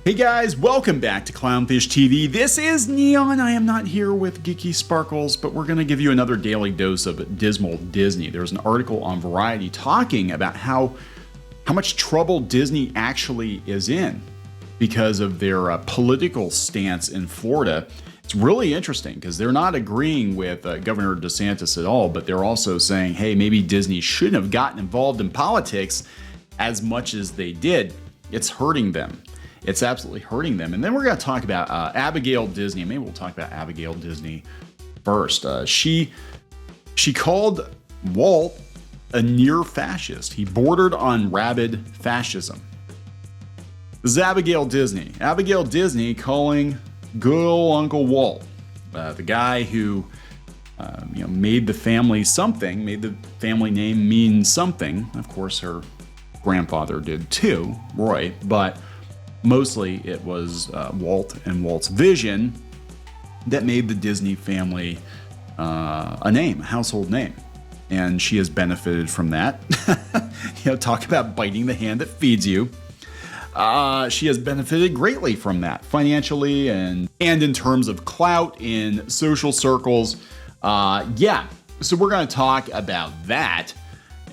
Hey guys, welcome back to Clownfish TV. This is Neon. I am not here with Geeky Sparkles, but we're going to give you another daily dose of dismal Disney. There's an article on Variety talking about how much trouble Disney actually is in because of their political stance in Florida. It's really interesting because they're not agreeing with Governor DeSantis at all, but they're also saying, hey, maybe Disney shouldn't have gotten involved in politics as much as they did. It's hurting them. It's absolutely hurting them. And then we're going to talk about Abigail Disney. Maybe we'll talk about Abigail Disney first. She called Walt a near fascist. He bordered on rabid fascism. This is Abigail Disney. Abigail Disney calling good old Uncle Walt, the guy who made the family something, made the family name mean something. Of course, her grandfather did too, Roy, but mostly it was Walt and Walt's vision that made the Disney family a name, a household name. And she has benefited from that. Talk about biting the hand that feeds you. She has benefited greatly from that, financially and in terms of clout in social circles. So we're going to talk about that.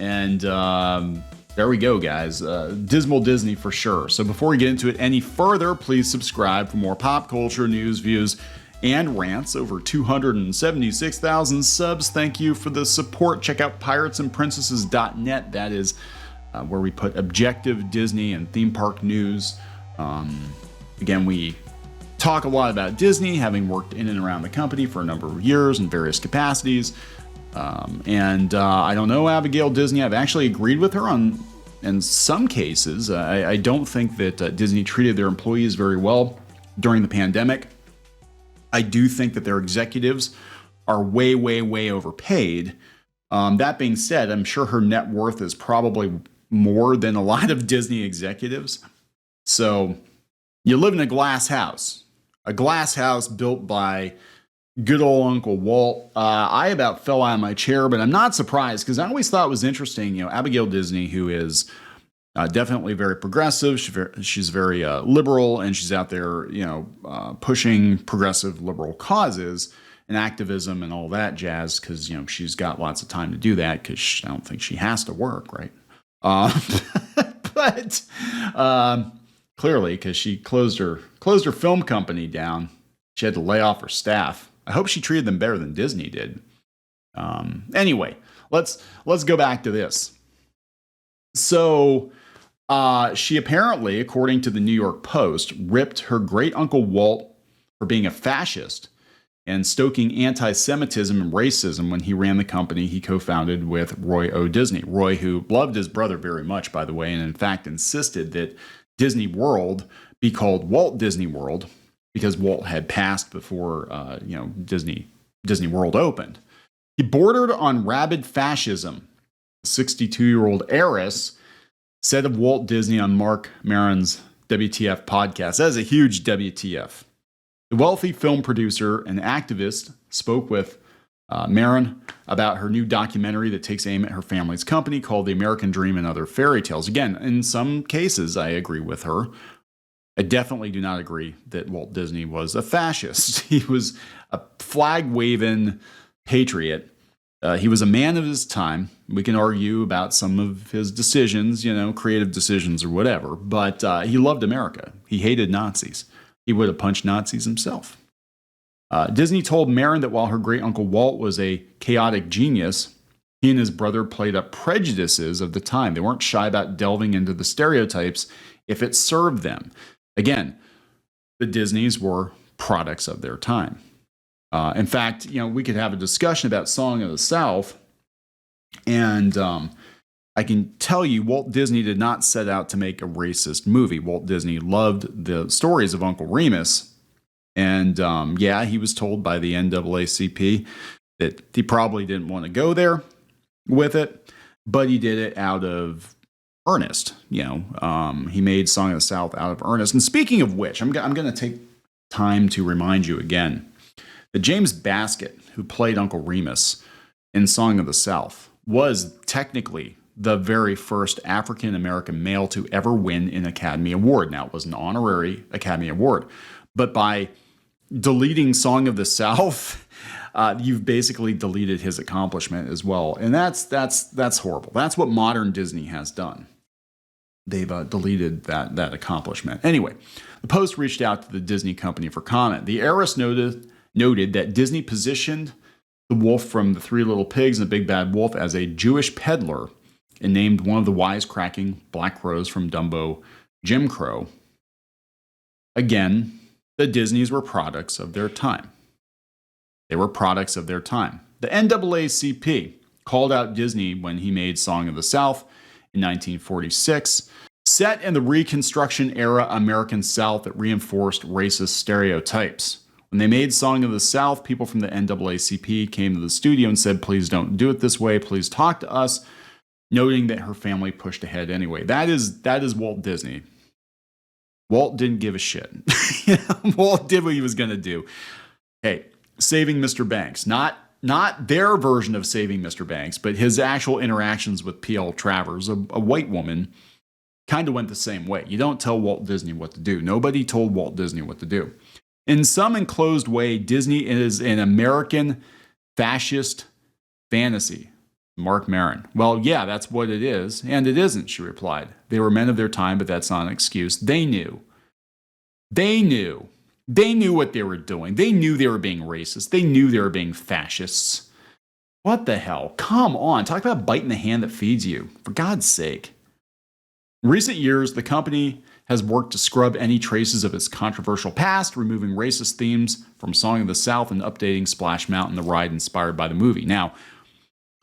And there we go, guys. Dismal Disney for sure. So before we get into it any further, please subscribe for more pop culture news, views, and rants. Over 276,000 subs. Thank you for the support. Check out piratesandprincesses.net. That is where we put objective Disney and theme park news. Again, we talk a lot about Disney, having worked in and around the company for a number of years in various capacities. I don't know Abigail Disney. I've actually agreed with her in some cases. I don't think that Disney treated their employees very well during the pandemic. I do think that their executives are way, way, way overpaid. That being said, I'm sure her net worth is probably more than a lot of Disney executives. So you live in a glass house built by good old Uncle Walt. I about fell out of my chair, but I'm not surprised because I always thought it was interesting. Abigail Disney, who is definitely very progressive, she's very liberal, and she's out there, pushing progressive liberal causes and activism and all that jazz because she's got lots of time to do that because I don't think she has to work, right? But clearly, because she closed her film company down, she had to lay off her staff. I hope she treated them better than Disney did. Anyway, let's go back to this. So she apparently, according to the New York Post, ripped her great uncle Walt for being a fascist and stoking anti-Semitism and racism when he ran the company he co-founded with Roy O. Disney. Roy, who loved his brother very much, by the way, and in fact insisted that Disney World be called Walt Disney World, because Walt had passed before, Disney World opened. He bordered on rabid fascism. The 62-year-old heiress said of Walt Disney on Mark Maron's WTF podcast. That is a huge WTF. The wealthy film producer and activist spoke with Maron about her new documentary that takes aim at her family's company called The American Dream and Other Fairy Tales. Again, in some cases, I agree with her. I definitely do not agree that Walt Disney was a fascist. He was a flag-waving patriot. He was a man of his time. We can argue about some of his decisions, creative decisions or whatever, but he loved America. He hated Nazis. He would have punched Nazis himself. Disney told Maron that while her great-uncle Walt was a chaotic genius, he and his brother played up prejudices of the time. They weren't shy about delving into the stereotypes if it served them. Again, the Disneys were products of their time. In fact, we could have a discussion about Song of the South, and I can tell you Walt Disney did not set out to make a racist movie. Walt Disney loved the stories of Uncle Remus, and he was told by the NAACP that he probably didn't want to go there with it, but he did it out of earnest. He made Song of the South out of earnest. And speaking of which, I'm going to take time to remind you again that James Baskett, who played Uncle Remus in Song of the South, was technically the very first African-American male to ever win an Academy Award. Now, it was an honorary Academy Award, but by deleting Song of the South, you've basically deleted his accomplishment as well. And that's horrible. That's what modern Disney has done. They've deleted that accomplishment. Anyway, the Post reached out to the Disney company for comment. The Heiress noted that Disney positioned the wolf from The Three Little Pigs and the Big Bad Wolf as a Jewish peddler and named one of the wisecracking Black Crows from Dumbo Jim Crow. Again, the Disneys were products of their time. They were products of their time. The NAACP called out Disney when he made Song of the South in 1946, set in the Reconstruction era American South that reinforced racist stereotypes. When they made Song of the South, people from the NAACP came to the studio and said, please don't do it this way, please talk to us, noting that her family pushed ahead anyway. That is Walt Disney. Walt didn't give a shit. Walt did what he was going to do. Hey, Saving Mr. Banks, not their version of Saving Mr. Banks, but his actual interactions with P.L. Travers, a white woman, kind of went the same way. You don't tell Walt Disney what to do. Nobody told Walt Disney what to do. In some enclosed way, Disney is an American fascist fantasy. Mark Maron. Well, yeah, that's what it is, and it isn't, she replied. They were men of their time, but that's not an excuse. They knew. They knew. They knew what they were doing. They knew they were being racist. They knew they were being fascists. What the hell? Come on. Talk about biting the hand that feeds you. For God's sake. In recent years, the company has worked to scrub any traces of its controversial past, removing racist themes from Song of the South and updating Splash Mountain, the ride inspired by the movie. Now,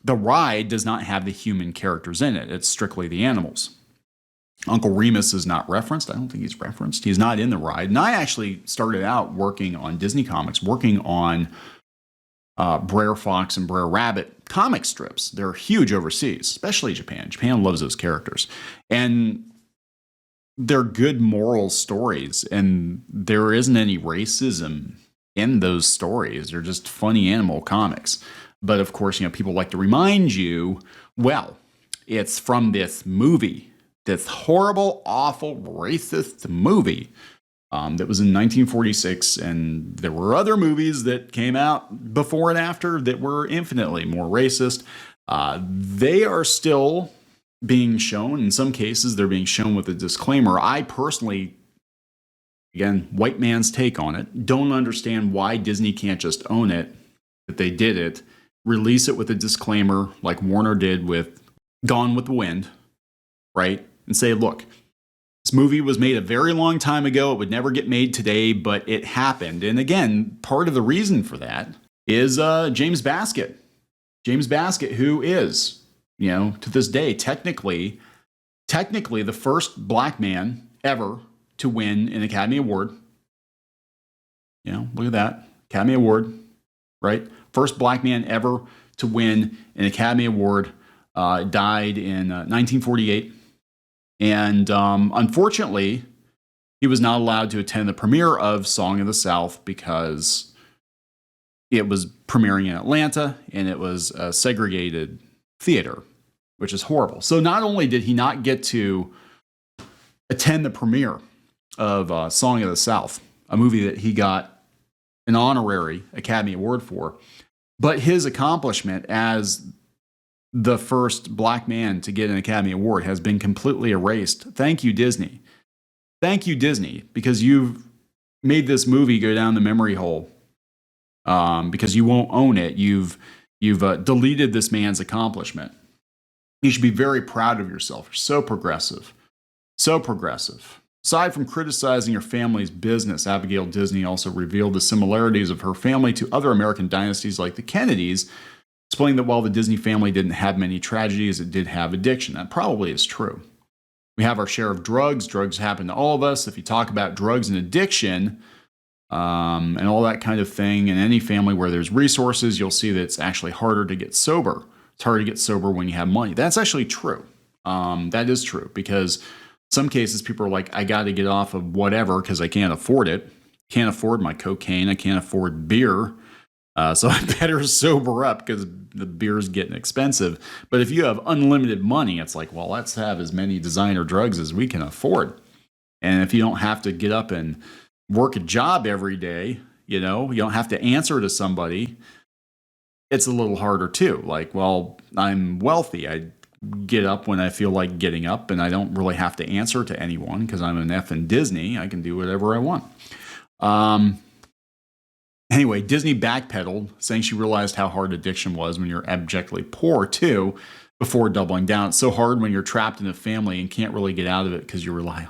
the ride does not have the human characters in it. It's strictly the animals. Uncle Remus is not referenced. I don't think he's referenced. He's not in the ride. And I actually started out working on Disney Comics, working on Brer Fox and Brer Rabbit comic strips. They're huge overseas, especially Japan. Japan loves those characters. And they're good moral stories. And there isn't any racism in those stories. They're just funny animal comics. But of course, people like to remind you, well, it's from this movie, this horrible, awful, racist movie that was in 1946. And there were other movies that came out before and after that were infinitely more racist. They are still being shown. In some cases, they're being shown with a disclaimer. I personally, again, white man's take on it, don't understand why Disney can't just own it, that they did it, release it with a disclaimer like Warner did with Gone with the Wind, right? And say, look, this movie was made a very long time ago. It would never get made today, but it happened. And again, part of the reason for that is James Baskett. James Baskett, who is, to this day, technically the first black man ever to win an Academy Award. Look at that. Academy Award, right? First black man ever to win an Academy Award, died in 1948. And unfortunately, he was not allowed to attend the premiere of Song of the South because it was premiering in Atlanta and it was a segregated theater, which is horrible. So not only did he not get to attend the premiere of Song of the South, a movie that he got an honorary Academy Award for, but his accomplishment as the first black man to get an Academy Award has been completely erased. Thank you, Disney. Thank you, Disney, because you've made this movie go down the memory hole. Because you won't own it. You've deleted this man's accomplishment. You should be very proud of yourself. You're so progressive. So progressive. Aside from criticizing her family's business, Abigail Disney also revealed the similarities of her family to other American dynasties like the Kennedys, explaining that while the Disney family didn't have many tragedies, it did have addiction. That probably is true. We have our share of drugs. Drugs happen to all of us. If you talk about drugs and addiction and all that kind of thing, in any family where there's resources, you'll see that it's actually harder to get sober. It's harder to get sober when you have money. That's actually true. That is true, because in some cases people are like, I got to get off of whatever because I can't afford it. Can't afford my cocaine. I can't afford beer. So I better sober up because the beer's getting expensive. But if you have unlimited money, it's like, well, let's have as many designer drugs as we can afford. And if you don't have to get up and work a job every day, you don't have to answer to somebody, it's a little harder too. Like, well, I'm wealthy. I get up when I feel like getting up, and I don't really have to answer to anyone because I'm an effing Disney. I can do whatever I want. Anyway, Disney backpedaled, saying she realized how hard addiction was when you're abjectly poor, too, before doubling down. It's so hard when you're trapped in a family and can't really get out of it because you rely on it.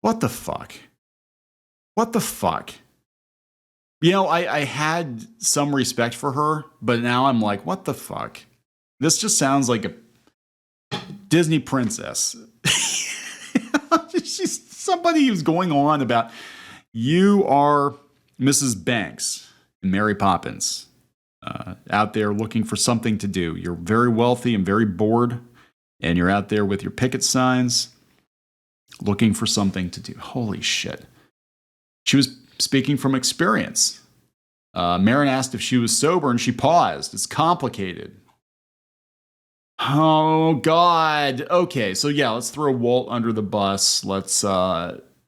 What the fuck? What the fuck? I had some respect for her, but now I'm like, what the fuck? This just sounds like a Disney princess. She's somebody who's going on about, you are Mrs. Banks and Mary Poppins, out there looking for something to do. You're very wealthy and very bored, and you're out there with your picket signs looking for something to do. Holy shit. She was speaking from experience. Marin asked if she was sober, and she paused. It's complicated. Oh, God. Okay, so yeah, let's throw Walt under the bus. Let's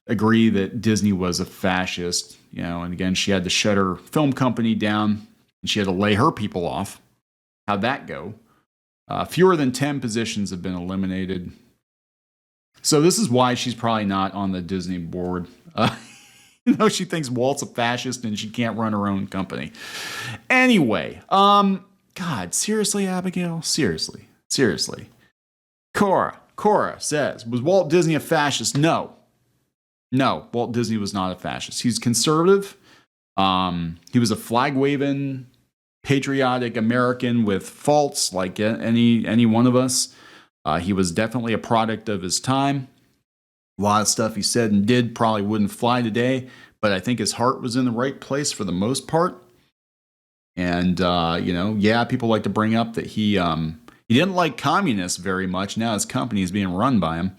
agree that Disney was a fascist. And again, she had to shut her film company down, and she had to lay her people off. How'd that go? Fewer than 10 positions have been eliminated. So this is why she's probably not on the Disney board. She thinks Walt's a fascist and she can't run her own company. Anyway, God, seriously, Abigail? Seriously. Cora says, was Walt Disney a fascist? No, Walt Disney was not a fascist. He's conservative. He was a flag-waving, patriotic American with faults like any one of us. He was definitely a product of his time. A lot of stuff he said and did probably wouldn't fly today, but I think his heart was in the right place for the most part. And, people like to bring up that he didn't like communists very much. Now his company is being run by him.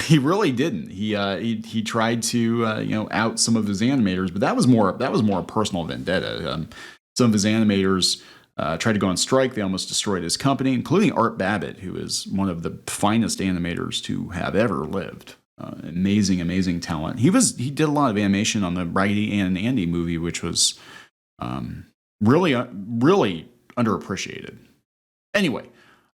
He really didn't. He tried to, out some of his animators, but that was more a personal vendetta. Some of his animators tried to go on strike. They almost destroyed his company, including Art Babbitt, who is one of the finest animators to have ever lived. Amazing talent. He did a lot of animation on the Raggedy Ann and Andy movie, which was really underappreciated. Anyway,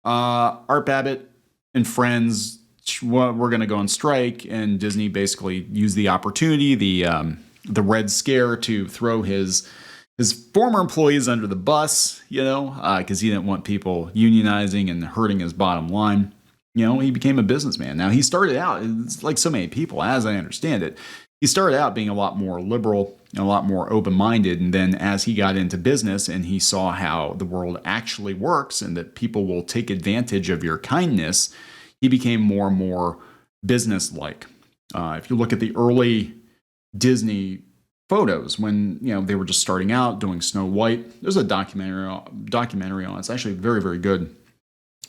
Art Babbitt and friends were going to go on strike, and Disney basically used the opportunity, the Red Scare, to throw his former employees under the bus, because he didn't want people unionizing and hurting his bottom line. He became a businessman. Now, he started out, it's like so many people, as I understand it, he started out being a lot more liberal and a lot more open-minded. And then as he got into business and he saw how the world actually works and that people will take advantage of your kindness, he became more and more business-like. If you look at the early Disney photos when they were just starting out doing Snow White, there's a documentary on it. It's actually very, very good.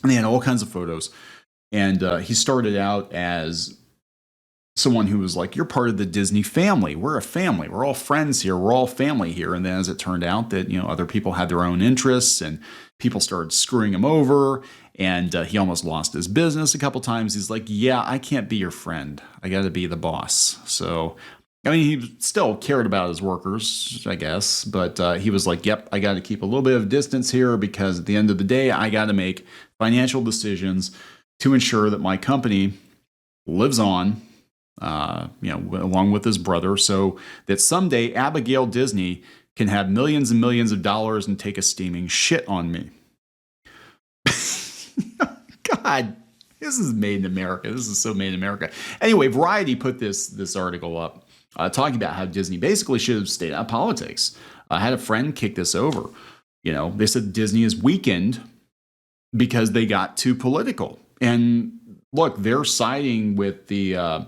And they had all kinds of photos. And he started out as someone who was like, you're part of the Disney family. We're a family. We're all friends here. We're all family here. And then as it turned out that, other people had their own interests and people started screwing him over, and he almost lost his business a couple times. He's like, yeah, I can't be your friend. I got to be the boss. So, he still cared about his workers, I guess, but he was like, yep, I got to keep a little bit of distance here because at the end of the day, I got to make financial decisions to ensure that my company lives on, along with his brother, so that someday Abigail Disney can have millions and millions of dollars and take a steaming shit on me. God, this is made in America. This is so made in America. Anyway, Variety put this article up talking about how Disney basically should have stayed out of politics. I had a friend kick this over. They said Disney is weakened because they got too political. And look, they're siding with the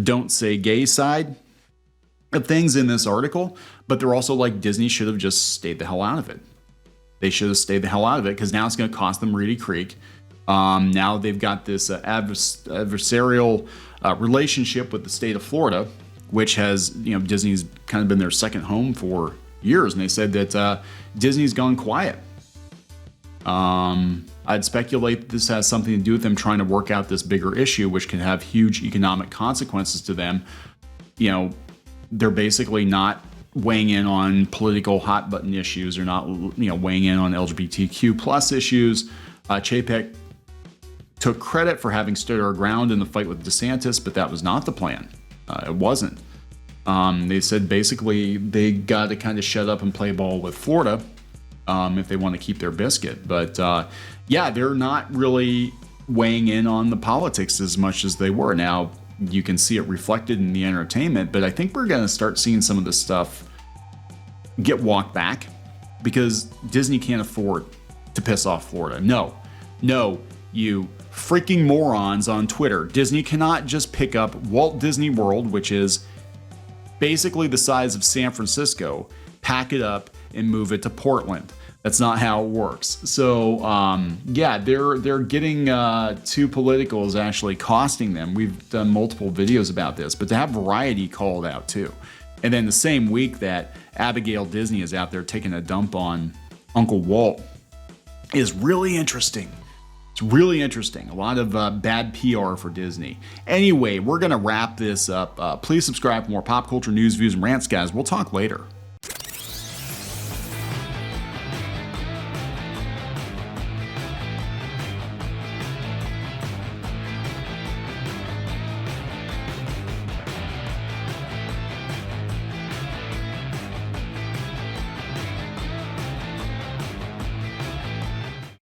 don't say gay side of things in this article, but they're also like, Disney should have just stayed the hell out of it. They should have stayed the hell out of it because now it's going to cost them Reedy Creek. Now they've got this adversarial relationship with the state of Florida, which has, Disney's kind of been their second home for years. And they said that Disney's gone quiet. I'd speculate this has something to do with them trying to work out this bigger issue, which can have huge economic consequences to them. They're basically not weighing in on political hot button issues. They're not, weighing in on LGBTQ plus issues. Chapek took credit for having stood her ground in the fight with DeSantis, but that was not the plan. It wasn't. They said basically they got to kind of shut up and play ball with Florida if they want to keep their biscuit. But they're not really weighing in on the politics as much as they were. Now, you can see it reflected in the entertainment, but I think we're going to start seeing some of this stuff get walked back because Disney can't afford to piss off Florida. No, you freaking morons on Twitter. Disney cannot just pick up Walt Disney World, which is basically the size of San Francisco, pack it up and move it to Portland. That's not how it works. So they're getting too political is actually costing them. We've done multiple videos about this, but to have Variety called out too. And then the same week that Abigail Disney is out there taking a dump on Uncle Walt is really interesting. It's really interesting. A lot of bad PR for Disney. Anyway, we're going to wrap this up. Please subscribe for more pop culture news, views, and rants, guys. We'll talk later.